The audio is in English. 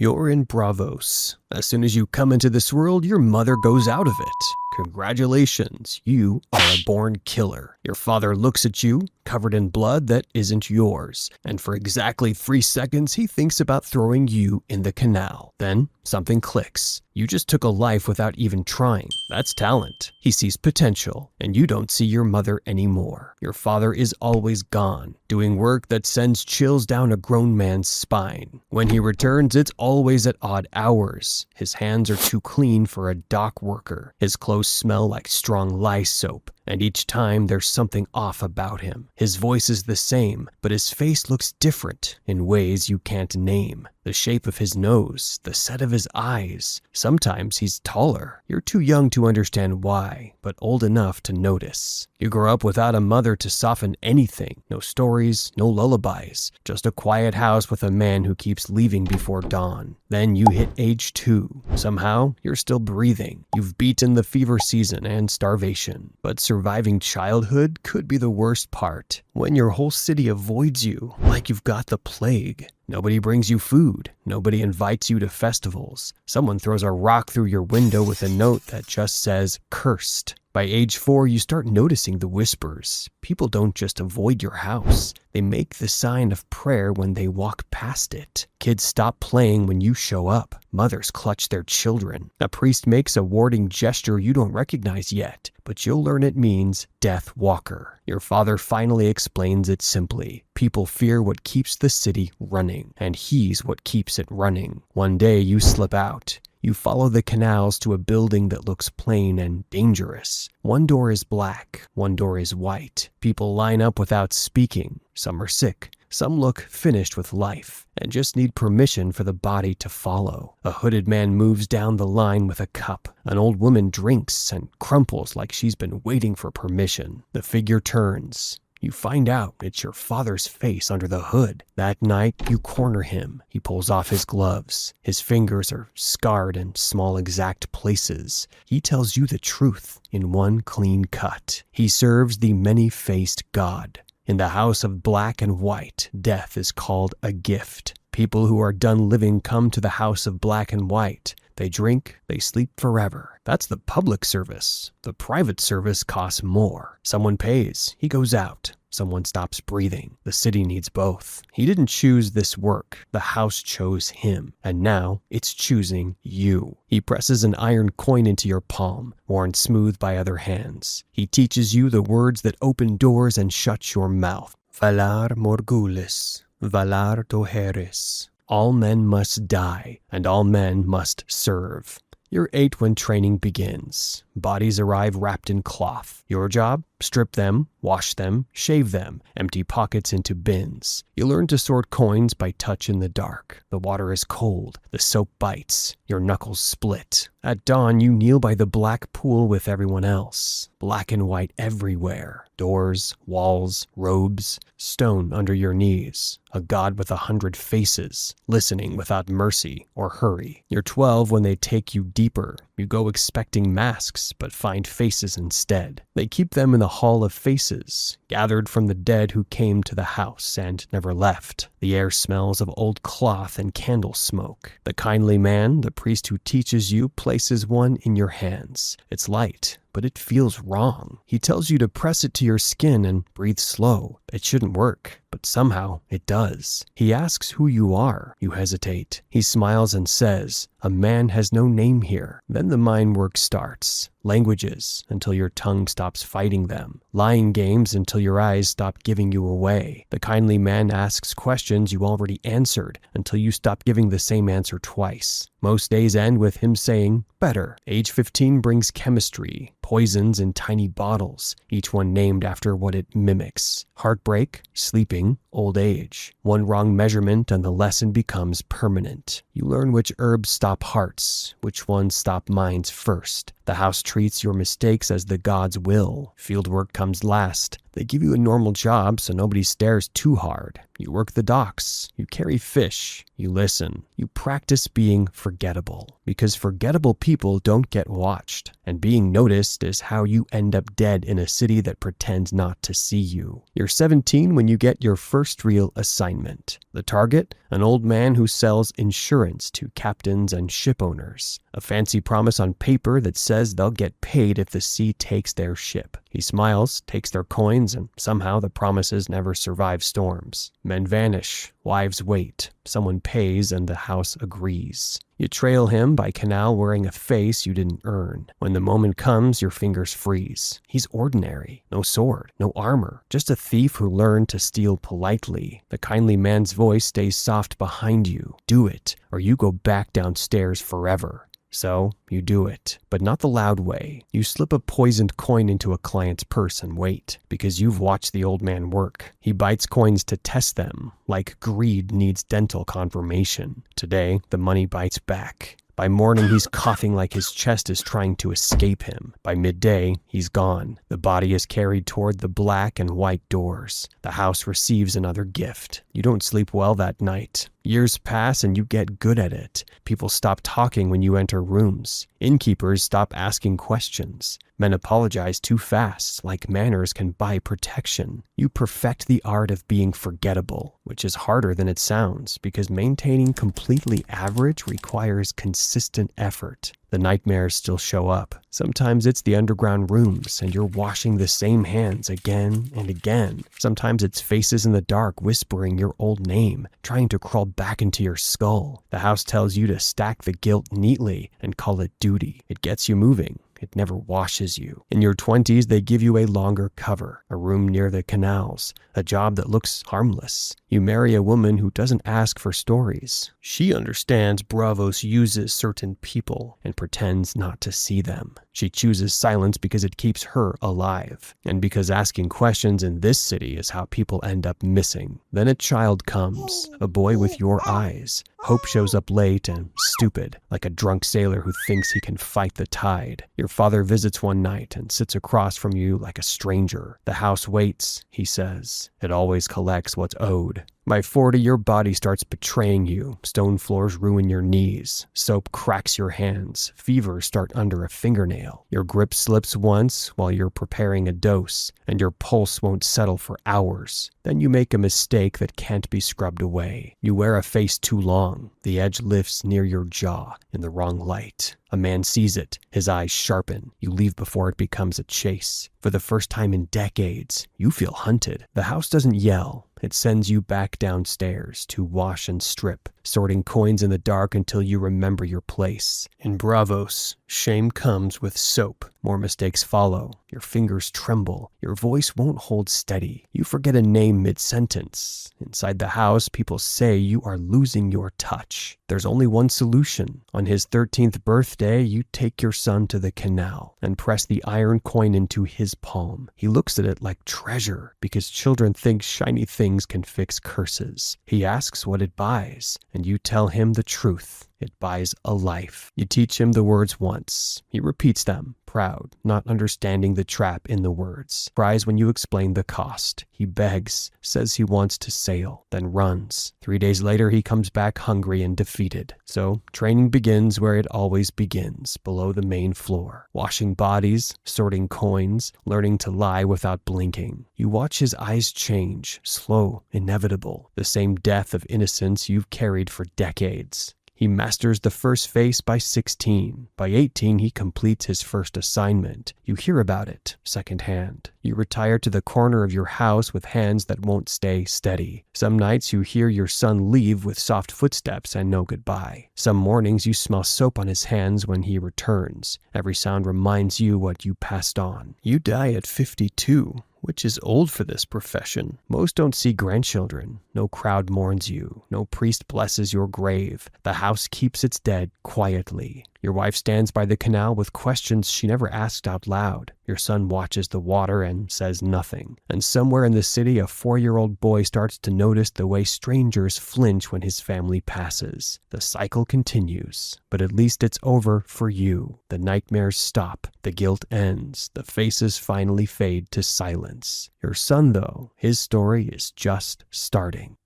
You're in Braavos. As soon as you come into this world, your mother goes out of it. Congratulations, you are a born killer. Your father looks at you, covered in blood that isn't yours, and for exactly 3 seconds he thinks about throwing you in the canal. Then something clicks. You just took a life without even trying. That's talent. He sees potential, and you don't see your mother anymore. Your father is always gone, doing work that sends chills down a grown man's spine. When he returns, it's always at odd hours. His hands are too clean for a dock worker. His clothes smell like strong lye soap, and each time there's something off about him. His voice is the same, but his face looks different in ways you can't name. The shape of his nose, the set of his eyes. Sometimes he's taller. You're too young to understand why, but old enough to notice. You grow up without a mother to soften anything. No stories, no lullabies. Just a quiet house with a man who keeps leaving before dawn. Then you hit age 2. Somehow, you're still breathing. You've beaten the fever season and starvation. But surviving childhood could be the worst part. When your whole city avoids you, like you've got the plague. Nobody brings you food. Nobody invites you to festivals. Someone throws a rock through your window with a note that just says, "Cursed." By age 4, you start noticing the whispers. People don't just avoid your house. They make the sign of prayer when they walk past it. Kids stop playing when you show up. Mothers clutch their children. A priest makes a warding gesture you don't recognize yet, but you'll learn it means Death Walker. Your father finally explains it simply. People fear what keeps the city running, and he's what keeps it running. One day you slip out. You follow the canals to a building that looks plain and dangerous. One door is black, one door is white. People line up without speaking. Some are sick. Some look finished with life and just need permission for the body to follow. A hooded man moves down the line with a cup. An old woman drinks and crumples like she's been waiting for permission. The figure turns. You find out it's your father's face under the hood. That night, you corner him. He pulls off his gloves. His fingers are scarred in small exact places. He tells you the truth in one clean cut. He serves the many-faced God. In the house of black and white, death is called a gift. People who are done living come to the house of black and white. They drink, they sleep forever. That's the public service. The private service costs more. Someone pays, he goes out. Someone stops breathing. The city needs both. He didn't choose this work. The house chose him. And now it's choosing you. He presses an iron coin into your palm, worn smooth by other hands. He teaches you the words that open doors and shut your mouth. Valar morgulis, valar doheres. All men must die, and all men must serve. You're 8 when training begins. Bodies arrive wrapped in cloth. Your job? Strip them, wash them, shave them, empty pockets into bins. You learn to sort coins by touch in the dark. The water is cold. The soap bites. Your knuckles split. At dawn, you kneel by the black pool with everyone else. Black and white everywhere. Doors, walls, robes, stone under your knees. A god with 100 faces, listening without mercy or hurry. You're 12 when they take you deeper. You go expecting masks, but find faces instead. They keep them in the Hall of Faces, gathered from the dead who came to the house and never left. The air smells of old cloth and candle smoke. The kindly man, the priest who teaches you, places one in your hands. It's light, but it feels wrong. He tells you to press it to your skin and breathe slow. It shouldn't work, but somehow it does. He asks who you are. You hesitate. He smiles and says, "A man has no name here." Then the mind work starts. Languages until your tongue stops fighting them. Lying games until your eyes stop giving you away. The kindly man asks questions you already answered until you stop giving the same answer twice. Most days end with him saying, "Better." Age 15 brings chemistry, poisons in tiny bottles, each one named after what it mimics. Heartbreak, sleeping, old age. One wrong measurement and the lesson becomes permanent. You learn which herbs stop hearts, which ones stop minds first. The house treats your mistakes as the gods will. Fieldwork comes last. They give you a normal job so nobody stares too hard. You work the docks, you carry fish, you listen, you practice being forgettable. Because forgettable people don't get watched, and being noticed is how you end up dead in a city that pretends not to see you. You're 17 when you get your first real assignment. The target? An old man who sells insurance to captains and ship owners. A fancy promise on paper that says they'll get paid if the sea takes their ship. He smiles, takes their coins, and somehow the promises never survive storms. Men vanish, wives wait, someone pays, and the house agrees. You trail him by canal wearing a face you didn't earn. When the moment comes, your fingers freeze. He's ordinary. No sword, no armor. Just a thief who learned to steal politely. The kindly man's voice stays soft behind you. Do it, or you go back downstairs forever. So, you do it, but not the loud way. You slip a poisoned coin into a client's purse and wait, because you've watched the old man work. He bites coins to test them, like greed needs dental confirmation. Today, the money bites back. By morning, he's coughing like his chest is trying to escape him. By midday, he's gone. The body is carried toward the black and white doors. The house receives another gift. You don't sleep well that night. Years pass and you get good at it. People stop talking when you enter rooms. Innkeepers stop asking questions. Men apologize too fast, like manners can buy protection. You perfect the art of being forgettable, which is harder than it sounds because maintaining completely average requires consistent effort. The nightmares still show up. Sometimes it's the underground rooms and you're washing the same hands again and again. Sometimes it's faces in the dark whispering your old name, trying to crawl back into your skull. The house tells you to stack the guilt neatly and call it duty. It gets you moving. It never washes you. In your 20s, they give you a longer cover, a room near the canals, a job that looks harmless. You marry a woman who doesn't ask for stories. She understands Braavos uses certain people and pretends not to see them. She chooses silence because it keeps her alive, and because asking questions in this city is how people end up missing. Then a child comes, a boy with your eyes. Hope shows up late and stupid, like a drunk sailor who thinks he can fight the tide. Your father visits one night and sits across from you like a stranger. The house waits, he says. It always collects what's owed. By 40, your body starts betraying you. Stone floors ruin your knees. Soap cracks your hands. Fevers start under a fingernail. Your grip slips once while you're preparing a dose, and your pulse won't settle for hours. Then you make a mistake that can't be scrubbed away. You wear a face too long. The edge lifts near your jaw in the wrong light. A man sees it. His eyes sharpen. You leave before it becomes a chase. For the first time in decades, you feel hunted. The house doesn't yell. It sends you back downstairs to wash and strip, sorting coins in the dark until you remember your place. In Braavos, shame comes with soap. More mistakes follow. Your fingers tremble. Your voice won't hold steady. You forget a name mid-sentence. Inside the house, people say you are losing your touch. There's only one solution. On his 13th birthday, you take your son to the canal and press the iron coin into his palm. He looks at it like treasure because children think shiny things can fix curses. He asks what it buys, and you tell him the truth. It buys a life. You teach him the words once. He repeats them, proud, not understanding the trap in the words. Cries when you explain the cost. He begs, says he wants to sail, then runs. 3 days later, he comes back hungry and defeated. So training begins where it always begins, below the main floor. Washing bodies, sorting coins, learning to lie without blinking. You watch his eyes change, slow, inevitable. The same death of innocence you've carried for decades. He masters the first face by 16. By 18, he completes his first assignment. You hear about it secondhand. You retire to the corner of your house with hands that won't stay steady. Some nights you hear your son leave with soft footsteps and no goodbye. Some mornings you smell soap on his hands when he returns. Every sound reminds you what you passed on. You die at 52. Which is old for this profession. Most don't see grandchildren. No crowd mourns you. No priest blesses your grave. The house keeps its dead quietly. Your wife stands by the canal with questions she never asked out loud. Your son watches the water and says nothing. And somewhere in the city, a 4-year-old boy starts to notice the way strangers flinch when his family passes. The cycle continues, but at least it's over for you. The nightmares stop, the guilt ends, the faces finally fade to silence. Your son, though, his story is just starting.